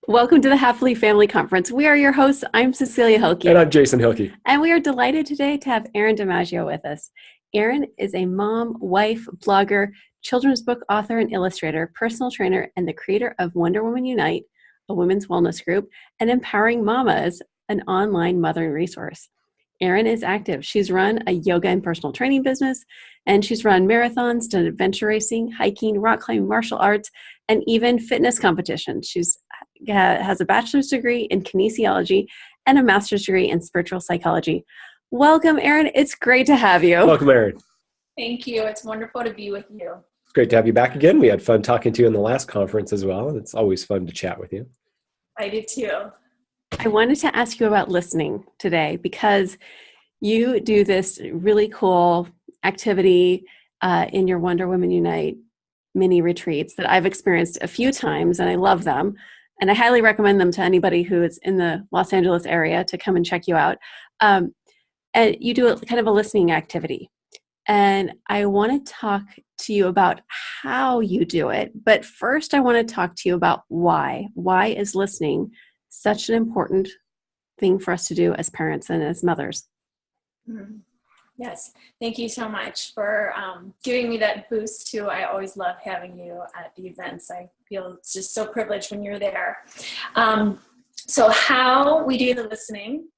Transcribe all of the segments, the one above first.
Welcome to the Happily Family Conference. We are your hosts. I'm Cecilia Hilkey. And I'm Jason Hilkey. And we are delighted today to have Erin DiMaggio with us. Erin is a mom, wife, blogger, children's book author and illustrator, personal trainer, and the creator of Wonder Woman Unite, a women's wellness group, and Empowering Mamas, an online mothering resource. Erin is active. She's run a yoga and personal training business, and she's run marathons, done adventure racing, hiking, rock climbing, martial arts, and even fitness competitions. She's has a bachelor's degree in kinesiology and a master's degree in spiritual psychology. Welcome, Erin. It's great to have you. Welcome, Erin. Thank you. It's wonderful to be with you. It's great to have you back again. We had fun talking to you in the last conference as well, and it's always fun to chat with you. I do too. I wanted to ask you about listening today because you do this really cool activity in your Wonder Woman Unite mini retreats that I've experienced a few times, and I love them. And I highly recommend them to anybody who is in the Los Angeles area to come and check you out. And you do kind of a listening activity. And I want to talk to you about how you do it. But first, I want to talk to you about why. Why is listening such an important thing for us to do as parents and as mothers? Mm-hmm. Yes. Thank you so much for giving me that boost too. I always love having you at the events. I feel it's just so privileged when you're there. So how we do the listening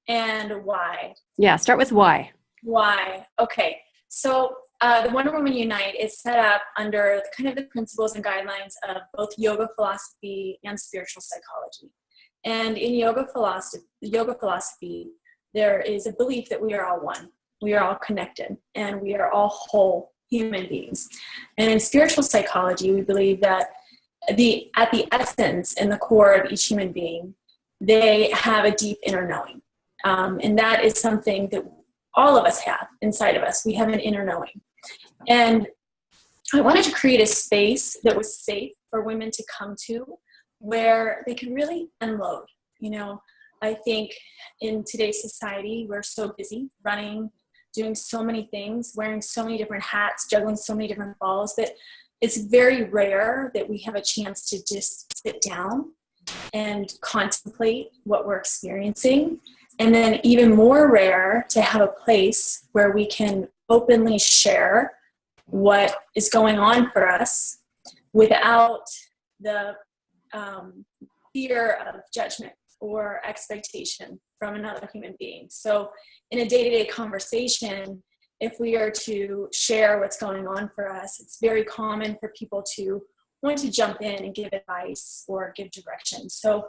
and why. Yeah. Start with why. Why. Okay. So the Wonder Woman Unite is set up under kind of the principles and guidelines of both yoga philosophy and spiritual psychology. And in yoga philosophy, there is a belief that we are all one. We are all connected, and we are all whole human beings. And in spiritual psychology, we believe that at the essence and the core of each human being, they have a deep inner knowing. And that is something that all of us have inside of us. We have an inner knowing. And I wanted to create a space that was safe for women to come to where they could really unload. You know, I think in today's society, we're so busy running, doing so many things, wearing so many different hats, juggling so many different balls that it's very rare that we have a chance to just sit down and contemplate what we're experiencing. And then even more rare to have a place where we can openly share what is going on for us without the fear of judgment or expectation from another human being. So in a day-to-day conversation, if we are to share what's going on for us, it's very common for people to want to jump in and give advice or give direction. So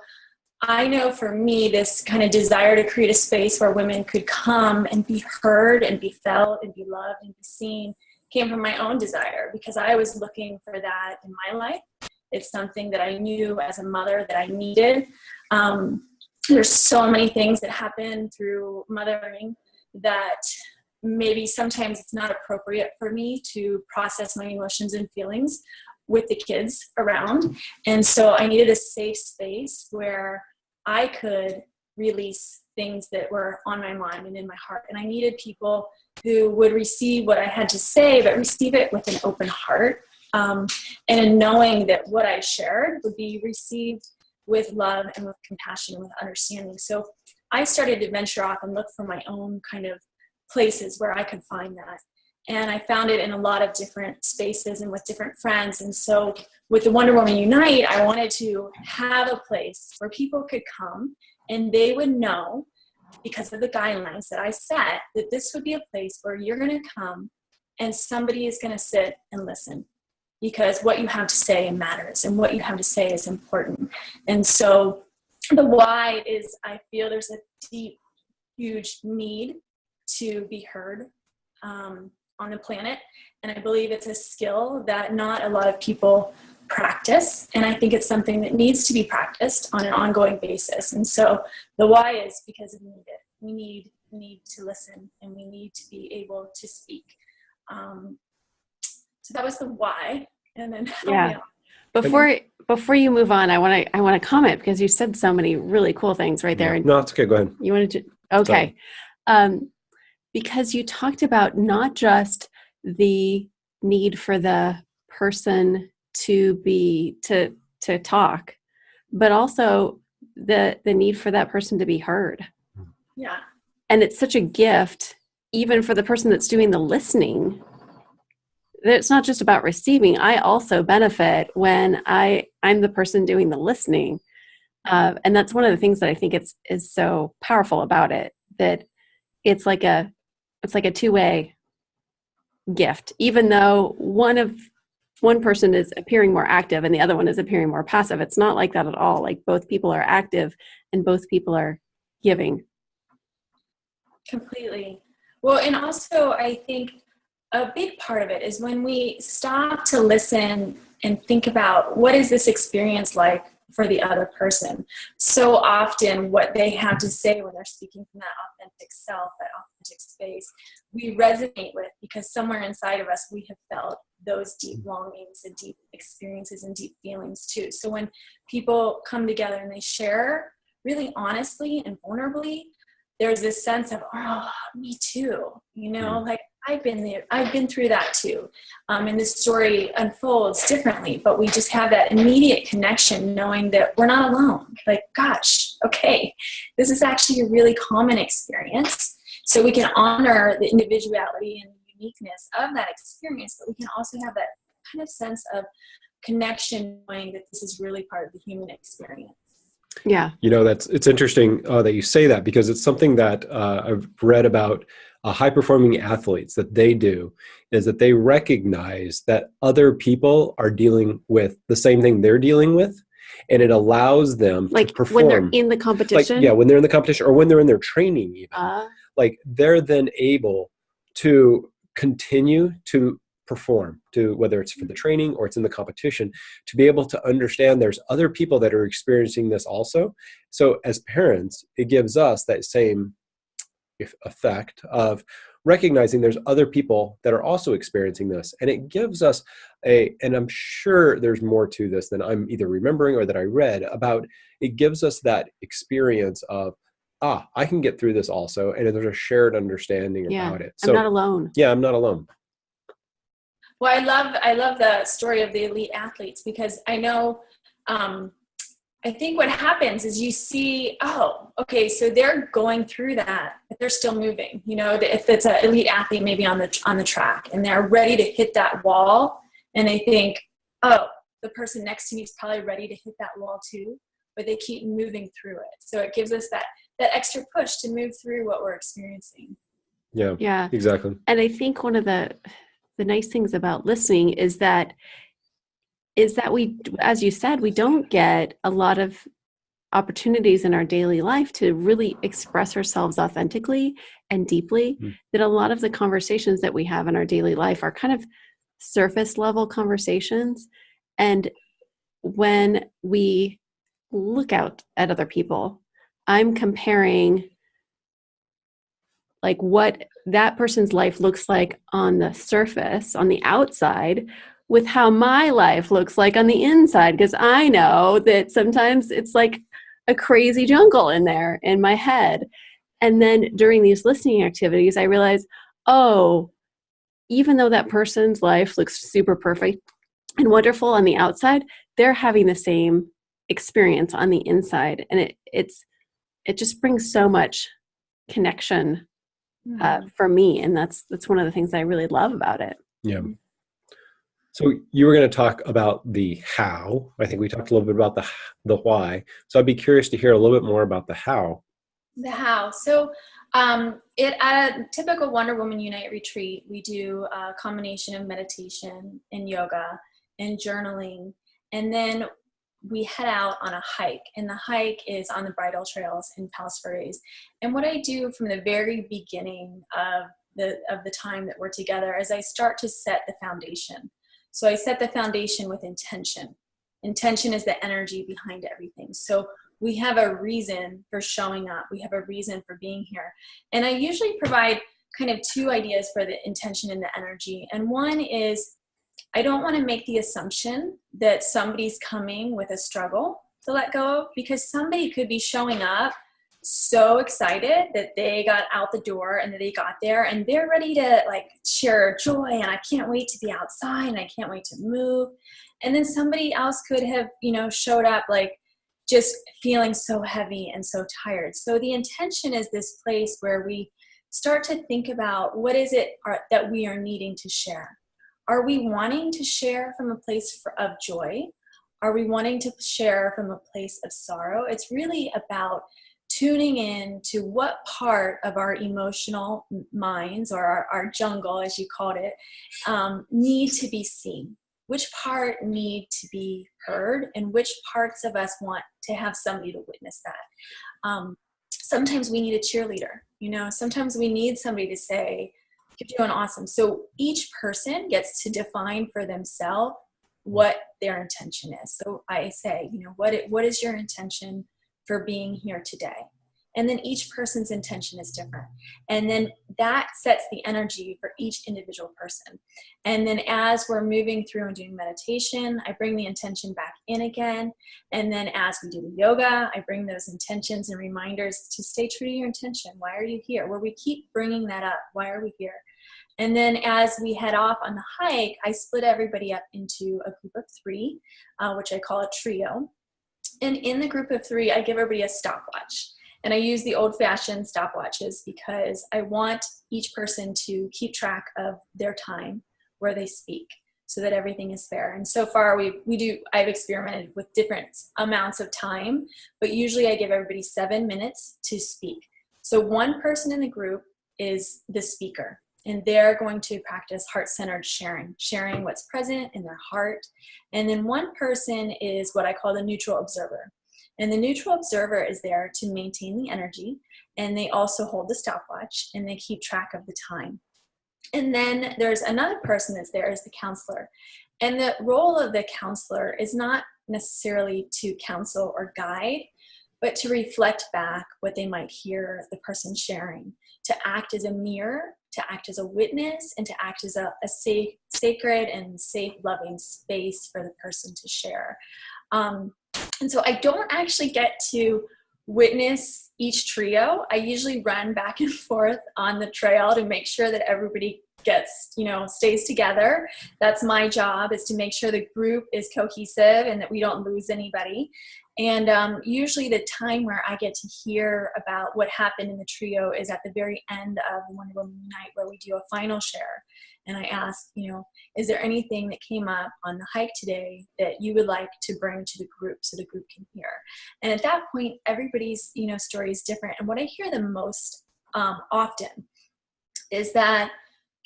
I know for me, this kind of desire to create a space where women could come and be heard and be felt and be loved and be seen came from my own desire, because I was looking for that in my life. It's something that I knew as a mother that I needed. There's so many things that happen through mothering that maybe sometimes it's not appropriate for me to process my emotions and feelings with the kids around. And so I needed a safe space where I could release things that were on my mind and in my heart. And I needed people who would receive what I had to say, but receive it with an open heart. And in knowing that what I shared would be received with love and with compassion and with understanding. So I started to venture off and look for my own kind of places where I could find that. And I found it in a lot of different spaces and with different friends. And so with the Wonder Woman Unite, I wanted to have a place where people could come and they would know, because of the guidelines that I set, that this would be a place where you're going to come and somebody is going to sit and listen. Because what you have to say matters and what you have to say is important. And so the why is I feel there's a deep, huge need to be heard on the planet. And I believe it's a skill that not a lot of people practice. And I think it's something that needs to be practiced on an ongoing basis. And so the why is because we need it. We need to listen and we need to be able to speak. So that was the why. And then Before you move on, I want to comment because you said so many really cool things right there. Yeah. No, it's okay. Go ahead. You wanted to okay. Because you talked about not just the need for the person to talk, but also the need for that person to be heard. Yeah. And it's such a gift, even for the person that's doing the listening. It's not just about receiving. I also benefit when I'm the person doing the listening. And that's one of the things that I think is so powerful about it, that it's like a two-way gift, even though one person is appearing more active and the other one is appearing more passive. It's not like that at all. Like both people are active and both people are giving. Completely. Well, and also I think a big part of it is when we stop to listen and think about what is this experience like for the other person. So often what they have to say when they're speaking from that authentic self, that authentic space, we resonate with, because somewhere inside of us we have felt those deep longings and deep experiences and deep feelings too. So when people come together and they share really honestly and vulnerably, there's this sense of, oh, me too, like I've been there, I've been through that too. And this story unfolds differently, but we just have that immediate connection, knowing that we're not alone. Like, gosh, okay, this is actually a really common experience. So we can honor the individuality and uniqueness of that experience, but we can also have that kind of sense of connection, knowing that this is really part of the human experience. Yeah. It's interesting that you say that, because it's something that I've read about high performing athletes that they do, is that they recognize that other people are dealing with the same thing they're dealing with. And it allows them to perform. When they're in the competition? When they're in the competition, or when they're in their training even. They're then able to continue to perform, to whether it's for the training or it's in the competition, to be able to understand there's other people that are experiencing this also. So as parents, it gives us that same effect of recognizing there's other people that are also experiencing this. And it gives us and I'm sure there's more to this than I'm either remembering or that I read about, it gives us that experience of, I can get through this also. And there's a shared understanding about it. So I'm not alone. Yeah, I'm not alone. Well, I love the story of the elite athletes, because I know, I think what happens is you see, oh, okay, so they're going through that, but they're still moving. If it's an elite athlete, maybe on the track, and they're ready to hit that wall, and they think, oh, the person next to me is probably ready to hit that wall too, but they keep moving through it. So it gives us that extra push to move through what we're experiencing. Yeah, exactly. And I think one of the nice things about listening is that we, as you said, we don't get a lot of opportunities in our daily life to really express ourselves authentically and deeply. That a lot of the conversations that we have in our daily life are kind of surface level conversations. And when we look out at other people, I'm comparing like what that person's life looks like on the surface, on the outside, with how my life looks like on the inside. Because I know that sometimes it's like a crazy jungle in there in my head. And then during these listening activities, I realize, oh, even though that person's life looks super perfect and wonderful on the outside, they're having the same experience on the inside. And it just brings so much connection for me. And that's one of the things I really love about it. Yeah. So you were going to talk about the how. I think we talked a little bit about the why. So I'd be curious to hear a little bit more about the how. The how. So at a typical Wonder Woman Unite retreat, we do a combination of meditation and yoga and journaling. And then we head out on a hike, and the hike is on the bridle trails in Palos Verdes. And what I do from the very beginning of the time that we're together is I start to set the foundation. So I set the foundation with intention. Intention is the energy behind everything. So we have a reason for showing up. We have a reason for being here. And I usually provide kind of two ideas for the intention and the energy. And one is, I don't want to make the assumption that somebody's coming with a struggle to let go of, because somebody could be showing up so excited that they got out the door and that they got there and they're ready to like share joy, and I can't wait to be outside and I can't wait to move. And then somebody else could have, showed up like just feeling so heavy and so tired. So the intention is this place where we start to think about what is it that we are needing to share. Are we wanting to share from a place of joy? Are we wanting to share from a place of sorrow? It's really about tuning in to what part of our emotional minds, or our jungle, as you called it, need to be seen. Which part need to be heard, and which parts of us want to have somebody to witness that. Sometimes we need a cheerleader, sometimes we need somebody to say, you're doing awesome. So each person gets to define for themselves what their intention is. So I say, what is your intention for being here today? And then each person's intention is different. And then that sets the energy for each individual person. And then as we're moving through and doing meditation, I bring the intention back in again. And then as we do the yoga, I bring those intentions and reminders to stay true to your intention. Why are you here? Where we keep bringing that up. Why are we here? And then as we head off on the hike, I split everybody up into a group of 3, which I call a trio. And in the group of 3, I give everybody a stopwatch. And I use the old-fashioned stopwatches because I want each person to keep track of their time where they speak so that everything is fair. And so far I've experimented with different amounts of time, but usually I give everybody 7 minutes to speak. So one person in the group is the speaker, and they're going to practice heart-centered sharing what's present in their heart. And then one person is what I call the neutral observer. And the neutral observer is there to maintain the energy, and they also hold the stopwatch, and they keep track of the time. And then there's another person that's there as the counselor. And the role of the counselor is not necessarily to counsel or guide, but to reflect back what they might hear the person sharing, to act as a mirror, to act as a witness, and to act as a safe, sacred and safe, loving space for the person to share. And so I don't actually get to witness each trio. I usually run back and forth on the trail to make sure that everybody stays together. That's my job, is to make sure the group is cohesive and that we don't lose anybody. And usually the time where I get to hear about what happened in the trio is at the very end of the Wonder Woman Unite, where we do a final share. And I ask, is there anything that came up on the hike today that you would like to bring to the group so the group can hear? And at that point, everybody's, story is different. And what I hear the most often is that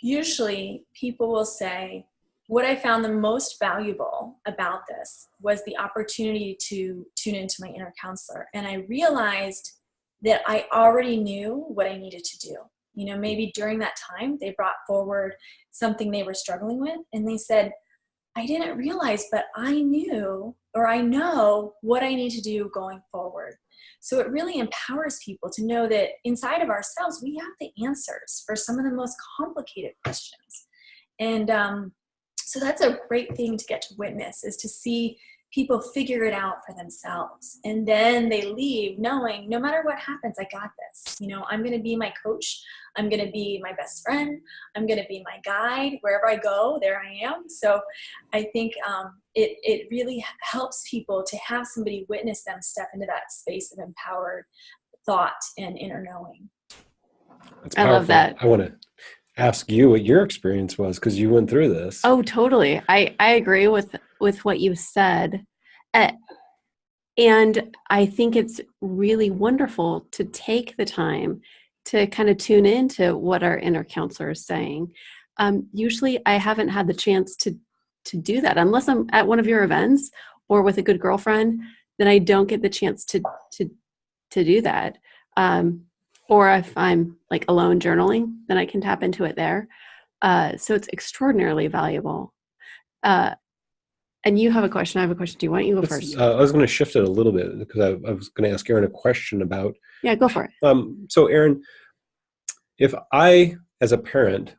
usually people will say, what I found the most valuable about this was the opportunity to tune into my inner counselor. And I realized that I already knew what I needed to do. Maybe during that time, they brought forward something they were struggling with, and they said, I didn't realize, but I knew, or I know what I need to do going forward. So it really empowers people to know that inside of ourselves, we have the answers for some of the most complicated questions. And so that's a great thing to get to witness, is to see people figure it out for themselves. And then they leave knowing, no matter what happens, I got this. I'm going to be my coach. I'm going to be my best friend. I'm going to be my guide. Wherever I go, there I am. So I think it really helps people to have somebody witness them step into that space of empowered thought and inner knowing. I love that. I want to ask you what your experience was, because you went through this. Oh, totally. I agree with what you said. And I think it's really wonderful to take the time to kind of tune into what our inner counselor is saying. Usually I haven't had the chance to do that unless I'm at one of your events or with a good girlfriend. Then I don't get the chance to do that. Or if I'm like alone journaling, then I can tap into it there. So it's extraordinarily valuable. And you have a question. I have a question. Do you want you go first? I was going to shift it a little bit because I was going to ask Erin a question about. Yeah, go for it. So Erin, if I, as a parent,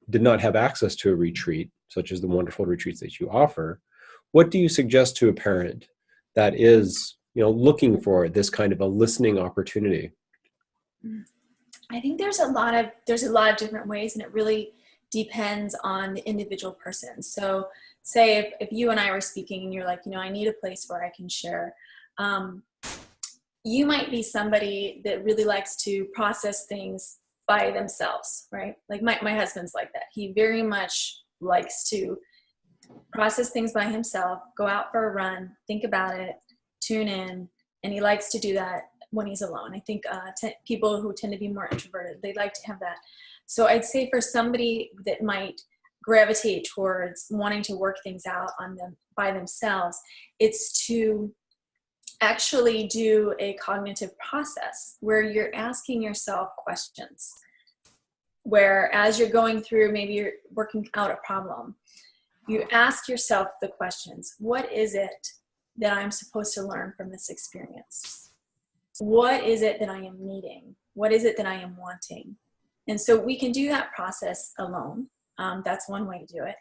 did not have access to a retreat, such as the wonderful retreats that you offer, what do you suggest to a parent that is, looking for this kind of a listening opportunity? I think there's a lot of different ways, and it really depends on the individual person. So say if you and I were speaking and you're like, I need a place where I can share. You might be somebody that really likes to process things by themselves, right? Like my husband's like that. He very much likes to process things by himself, go out for a run, think about it, tune in, and he likes to do that when he's alone. I think people who tend to be more introverted, they like to have that. So I'd say for somebody that might gravitate towards wanting to work things out on them by themselves, it's to actually do a cognitive process where you're asking yourself questions, where as you're going through, maybe you're working out a problem, you ask yourself the questions: what is it that I'm supposed to learn from this experience? What is it that I am needing? What is it that I am wanting? And so we can do that process alone. That's one way to do it.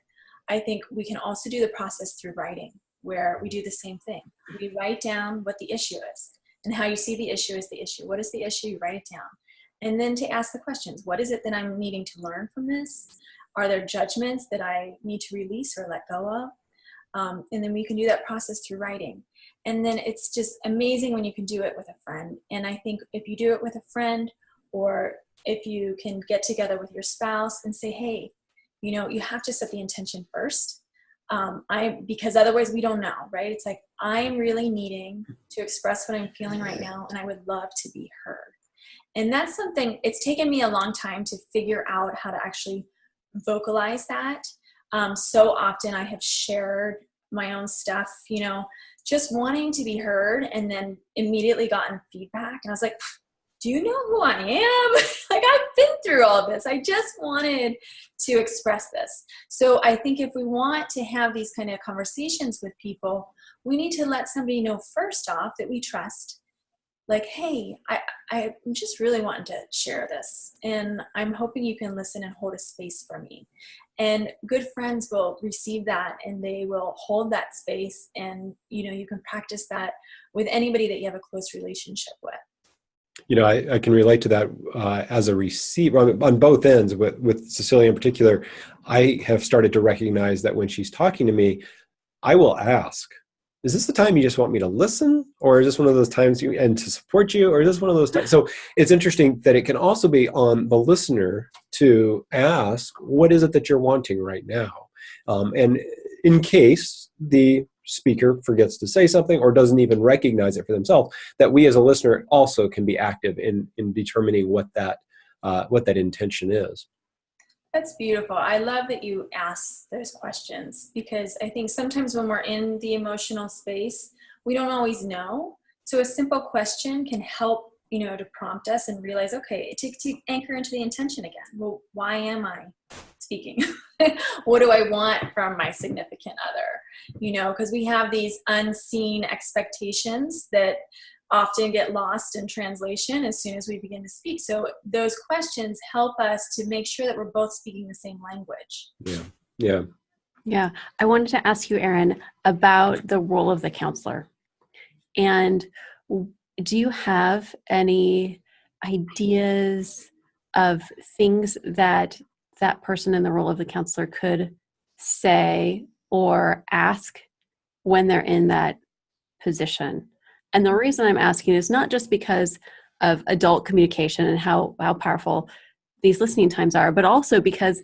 I think we can also do the process through writing, where we do the same thing. We write down what the issue is and how you see the issue is the issue. What is the issue? You write it down. And then to ask the questions: what is it that I'm needing to learn from this? Are there judgments that I need to release or let go of? And then we can do that process through writing. And then it's just amazing when you can do it with a friend. And I think if you do it with a friend, or if you can get together with your spouse and say, hey, you have to set the intention first. Because otherwise we don't know, right? It's like, I'm really needing to express what I'm feeling right now, and I would love to be heard. And that's something, it's taken me a long time to figure out how to actually vocalize that. So often I have shared my own stuff, just wanting to be heard, and then immediately gotten feedback. And I was like, do you know who I am? Like, I've been through all this. I just wanted to express this. So I think if we want to have these kind of conversations with people, we need to let somebody know first off that we trust. Like, hey, I'm just really wanting to share this, and I'm hoping you can listen and hold a space for me. And good friends will receive that, and they will hold that space, and you can practice that with anybody that you have a close relationship with. I can relate to that as a receiver on both ends. With Cecilia in particular, I have started to recognize that when she's talking to me, I will ask, is this the time you just want me to listen? Or is this one of those times and to support you? Or is this one of those times? So it's interesting that it can also be on the listener to ask, what is it that you're wanting right now? And in case the speaker forgets to say something or doesn't even recognize it for themselves, that we as a listener also can be active in determining what that intention is. That's beautiful. I love that you ask those questions, because I think sometimes when we're in the emotional space, we don't always know. So a simple question can help, to prompt us and realize, okay, to anchor into the intention again. Well, why am I speaking? What do I want from my significant other? Because we have these unseen expectations that often get lost in translation as soon as we begin to speak. So those questions help us to make sure that we're both speaking the same language. Yeah. I wanted to ask you, Erin, about the role of the counselor. And do you have any ideas of things that person in the role of the counselor could say or ask when they're in that position? And the reason I'm asking is not just because of adult communication and how powerful these listening times are, but also because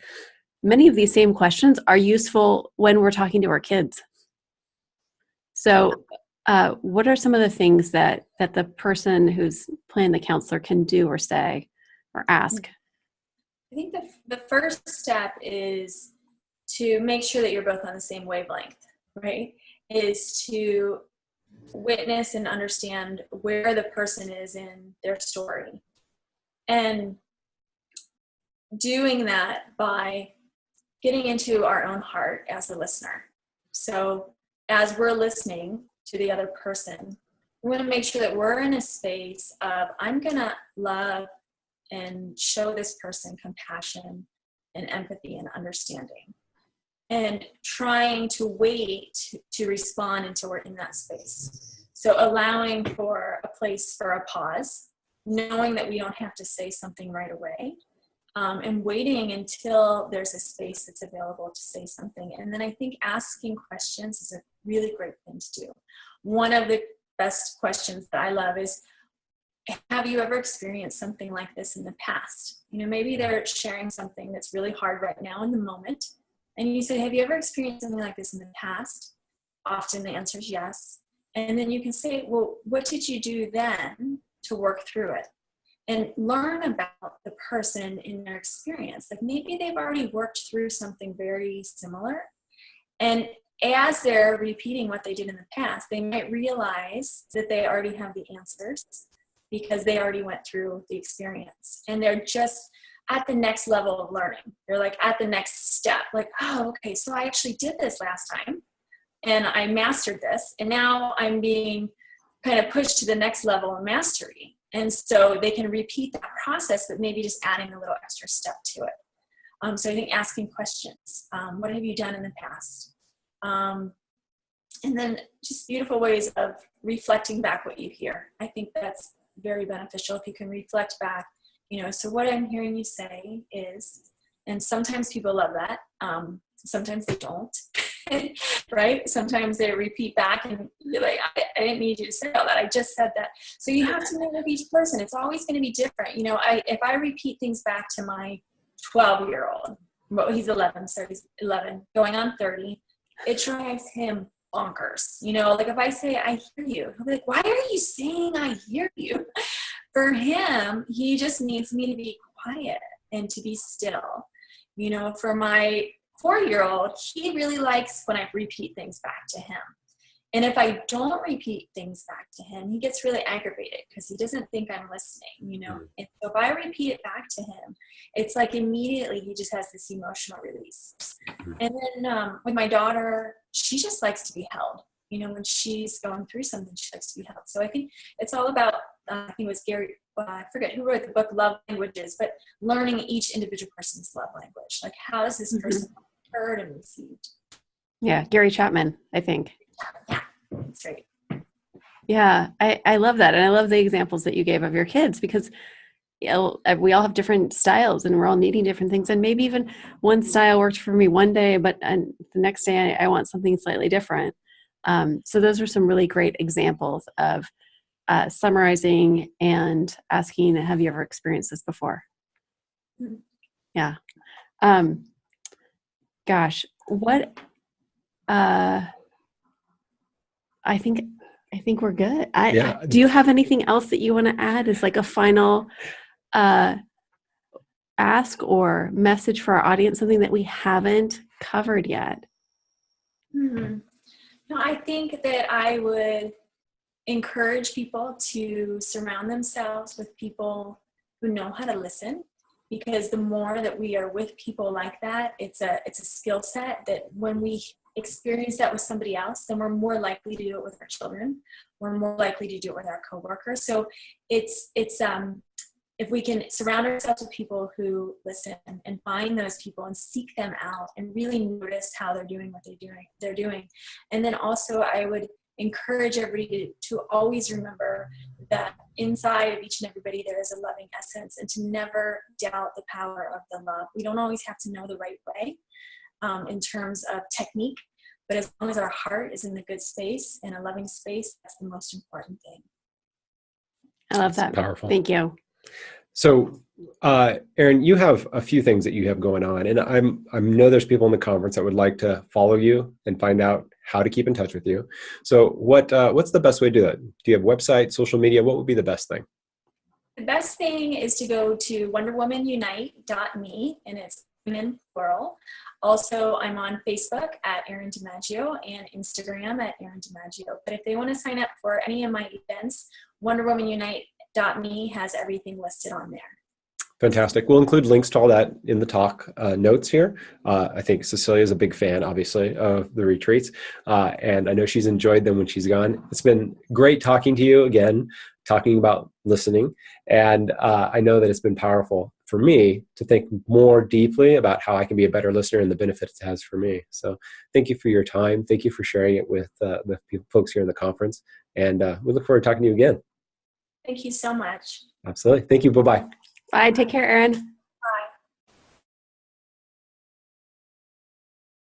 many of these same questions are useful when we're talking to our kids. So what are some of the things that the person who's playing the counselor can do or say or ask? I think the first step is to make sure that you're both on the same wavelength, right? Is to witness and understand where the person is in their story. And doing that by getting into our own heart as a listener. So as we're listening to the other person, we want to make sure that we're in a space of, I'm going to love and show this person compassion and empathy and understanding, and trying to wait to respond until we're in that space. So allowing for a place for a pause, knowing that we don't have to say something right away, and waiting until there's a space that's available to say something. And then I think asking questions is a really great thing to do. One of the best questions that I love is, have you ever experienced something like this in the past? Maybe they're sharing something that's really hard right now in the moment. And you say, have you ever experienced something like this in the past? Often the answer is yes. And then you can say, well, what did you do then to work through it? And learn about the person in their experience. Like maybe they've already worked through something very similar. And as they're repeating what they did in the past, they might realize that they already have the answers because they already went through the experience. And they're just at the next level of learning. They're like at the next step, like, oh, okay, so I actually did this last time and I mastered this. And now I'm being kind of pushed to the next level of mastery. And so they can repeat that process, but maybe just adding a little extra step to it. So I think asking questions, what have you done in the past? And then just beautiful ways of reflecting back what you hear. I think that's very beneficial if you can reflect back, so what I'm hearing you say is, and sometimes people love that. Sometimes they don't, right? Sometimes they repeat back and you're like, I didn't need you to say all that. I just said that. So you have to know with each person. It's always going to be different. If I repeat things back to my 12-year-old, well, he's 11, so he's 11, going on 30, it drives him bonkers. Like if I say, I hear you, he'll be like, why are you saying I hear you? For him, he just needs me to be quiet and to be still. For my 4-year-old, he really likes when I repeat things back to him. And if I don't repeat things back to him, he gets really aggravated because he doesn't think I'm listening, And so if I repeat it back to him, it's like immediately he just has this emotional release. And then with my daughter, she just likes to be held. When she's going through something, she likes to be held. So I think it's all about, I think it was Gary, I forget who wrote the book, Love Languages, but learning each individual person's love language. Like how is this person heard and received? Yeah, Gary Chapman, I think. Yeah, that's right. Yeah, I love that. And I love the examples that you gave of your kids because we all have different styles and we're all needing different things. And maybe even one style worked for me one day, but the next day I want something slightly different. So those are some really great examples of summarizing and asking, have you ever experienced this before? Yeah. Gosh, what, I think we're good. Do you have anything else that you want to add as like a final ask or message for our audience, something that we haven't covered yet? No, I think that I would encourage people to surround themselves with people who know how to listen, because the more that we are with people like that, it's a skill set that when we experience that with somebody else, then we're more likely to do it with our children. We're more likely to do it with our coworkers. So it's if we can surround ourselves with people who listen and find those people and seek them out and really notice how they're doing what they're doing. And then also I would encourage everybody to always remember that inside of each and everybody there is a loving essence, and to never doubt the power of the love. We don't always have to know the right way in terms of technique, but as long as our heart is in the good space and a loving space, that's the most important thing. I love that. Powerful. Thank you. So, Erin, you have a few things that you have going on, and I know there's people in the conference that would like to follow you and find out how to keep in touch with you. So, what's the best way to do that? Do you have a website, social media? What would be the best thing? The best thing is to go to wonderwomanunite.me, and it's in plural. Also, I'm on Facebook at Erin DiMaggio and Instagram at Erin DiMaggio. But if they want to sign up for any of my events, wonderwomanunite.me has everything listed on there. Fantastic. We'll include links to all that in the talk notes here. I think Cecilia is a big fan, obviously, of the retreats. And I know she's enjoyed them when she's gone. It's been great talking to you again, talking about listening. And I know that it's been powerful for me to think more deeply about how I can be a better listener and the benefits it has for me. So thank you for your time. Thank you for sharing it with the folks here in the conference. And we look forward to talking to you again. Thank you so much. Absolutely. Thank you. Bye-bye. Bye. Take care, Erin.